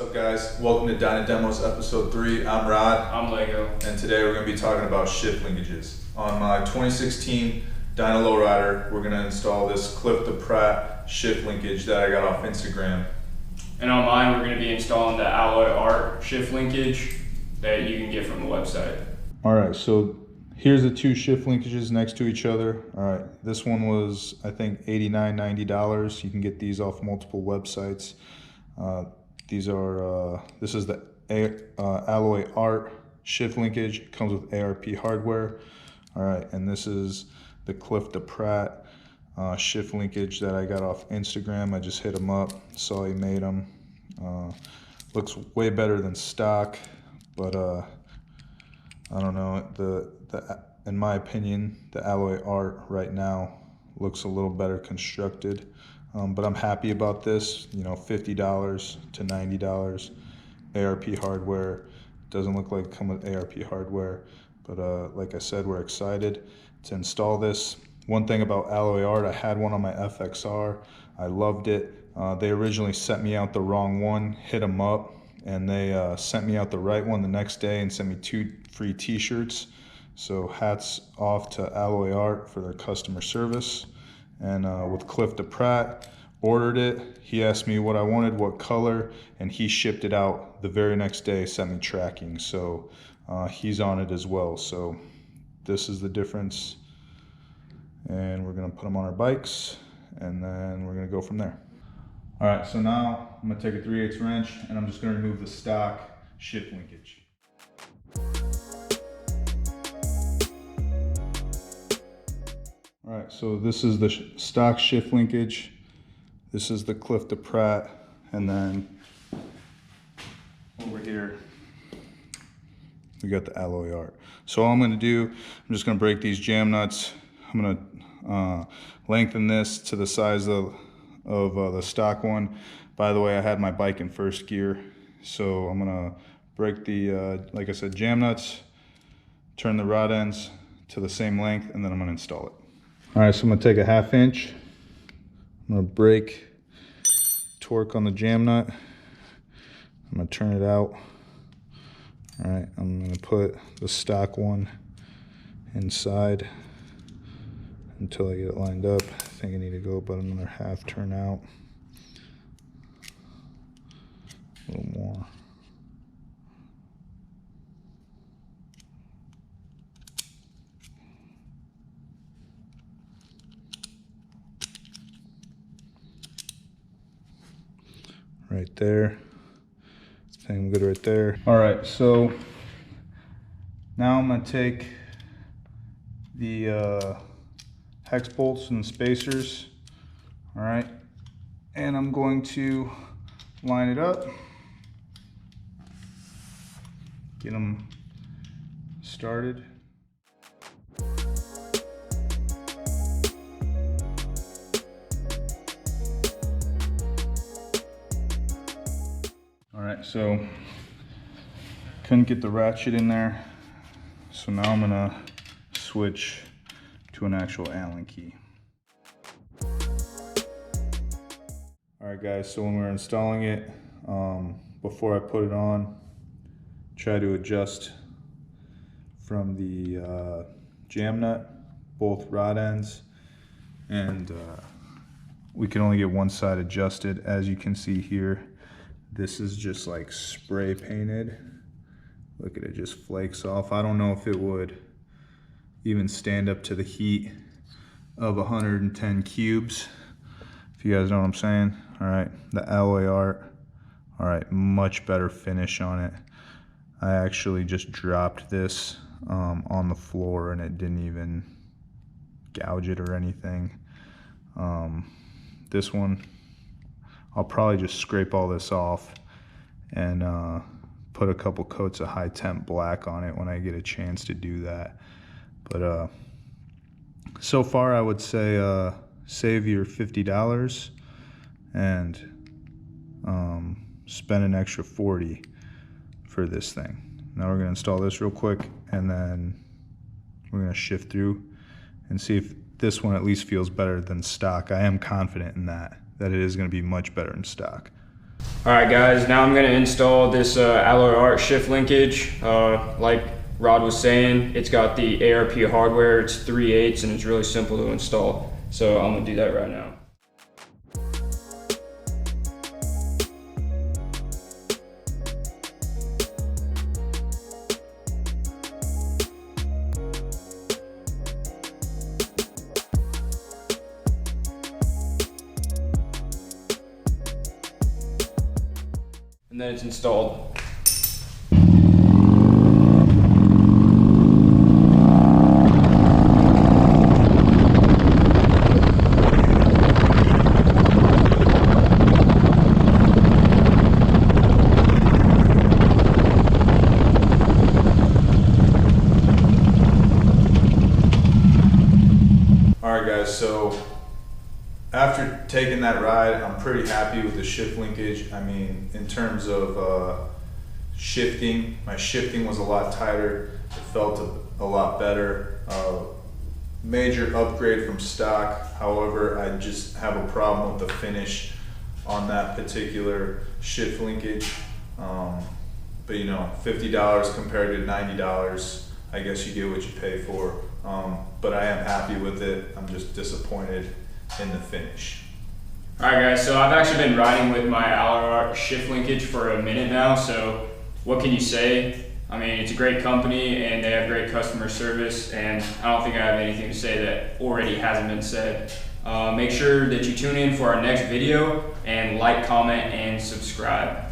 up, guys? Welcome to Dyna Demos episode 3. I'm Rod. I'm Lego. And today we're going to be talking about shift linkages. On my 2016 Dyna Lowrider, we're going to install this Cliff to Pratt shift linkage that I got off Instagram. And on mine, we're going to be installing the Alloy Art shift linkage that you can get from the website. Alright, so here's the two shift linkages next to each other. Alright, this one was, I think, $89, $90. You can get these off multiple websites. This is the Alloy Art shift linkage. It comes with ARP hardware. Alright, and this is the Cliff to Pratt shift linkage that I got off Instagram. I just hit him up, saw he made them. Looks way better than stock, but I don't know. In my opinion, the Alloy Art right now looks a little better constructed. But I'm happy about this, you know, $50 to $90 ARP hardware. Doesn't look like it comes with ARP hardware, but like I said, we're excited to install this. One thing about Alloy Art, I had one on my FXR. I loved it. They originally sent me out the wrong one, hit them up, and they sent me out the right one the next day and sent me 2 free t-shirts. So hats off to Alloy Art for their customer service. And with Cliff to Pratt, ordered it. He asked me what I wanted, what color, and he shipped it out the very next day, sent me tracking. So he's on it as well. So this is the difference. And we're gonna put them on our bikes, and then we're gonna go from there. All right, so now I'm gonna take a 3/8 wrench, and I'm just gonna remove the stock shift linkage. All right, so this is the stock shift linkage. This is the Cliff to Pratt, and then over here we got the Alloy Art. So all I'm going to do, I'm just going to break these jam nuts. I'm going to lengthen this to the size of the stock one. By the way, I had my bike in first gear, so I'm going to break the, like I said, jam nuts, turn the rod ends to the same length, and then I'm going to install it. All right, so I'm going to take a 1/2 inch. I'm going to break torque on the jam nut. I'm going to turn it out. All right, I'm going to put the stock one inside until I get it lined up. I think I need to go about another 1/2 turn out. A little more. Right there. I think I'm good right there. All right, so now I'm gonna take the Hex Bolts and Spacers, all right, and I'm going to line it up, get them started. Alright, so couldn't get the ratchet in there, so now I'm gonna switch to an actual Allen key. Alright guys, so when we're installing it, before I put it on, try to adjust from the jam nut, both rod ends, and we can only get one side adjusted. As you can see here, this is just like spray painted. Look at it, just flakes off. I don't know if it would even stand up to the heat of 110 cubes, if you guys know what I'm saying. All right, the Alloy Art. All right, much better finish on it. I actually just dropped this on the floor and it didn't even gouge it or anything. This one, I'll probably just scrape all this off and put a couple coats of high temp black on it when I get a chance to do that. But so far I would say save your $50 and spend an extra $40 for this thing. Now we're going to install this real quick, and then we're going to shift through and see if this one at least feels better than stock. I am confident in that it is going to be much better in stock. Alright guys, now I'm going to install this alloy art shift linkage. Like Rod was saying, it's got the ARP hardware, it's 3/8 and it's really simple to install. So I'm going to do that right now. And then it's installed. Alright guys, so after taking that ride, I'm pretty happy with the shift linkage. I mean, in terms of shifting, my shifting was a lot tighter. It felt a lot better. Major upgrade from stock. However, I just have a problem with the finish on that particular shift linkage. But you know, $50 compared to $90, I guess you get what you pay for. But I am happy with it. I'm just disappointed in the finish. Alright guys, so I've actually been riding with my alloy art shift linkage for a minute now, so what can you say? I mean, it's a great company and they have great customer service, and I don't think I have anything to say that already hasn't been said. Make sure that you tune in for our next video and like, comment, and subscribe.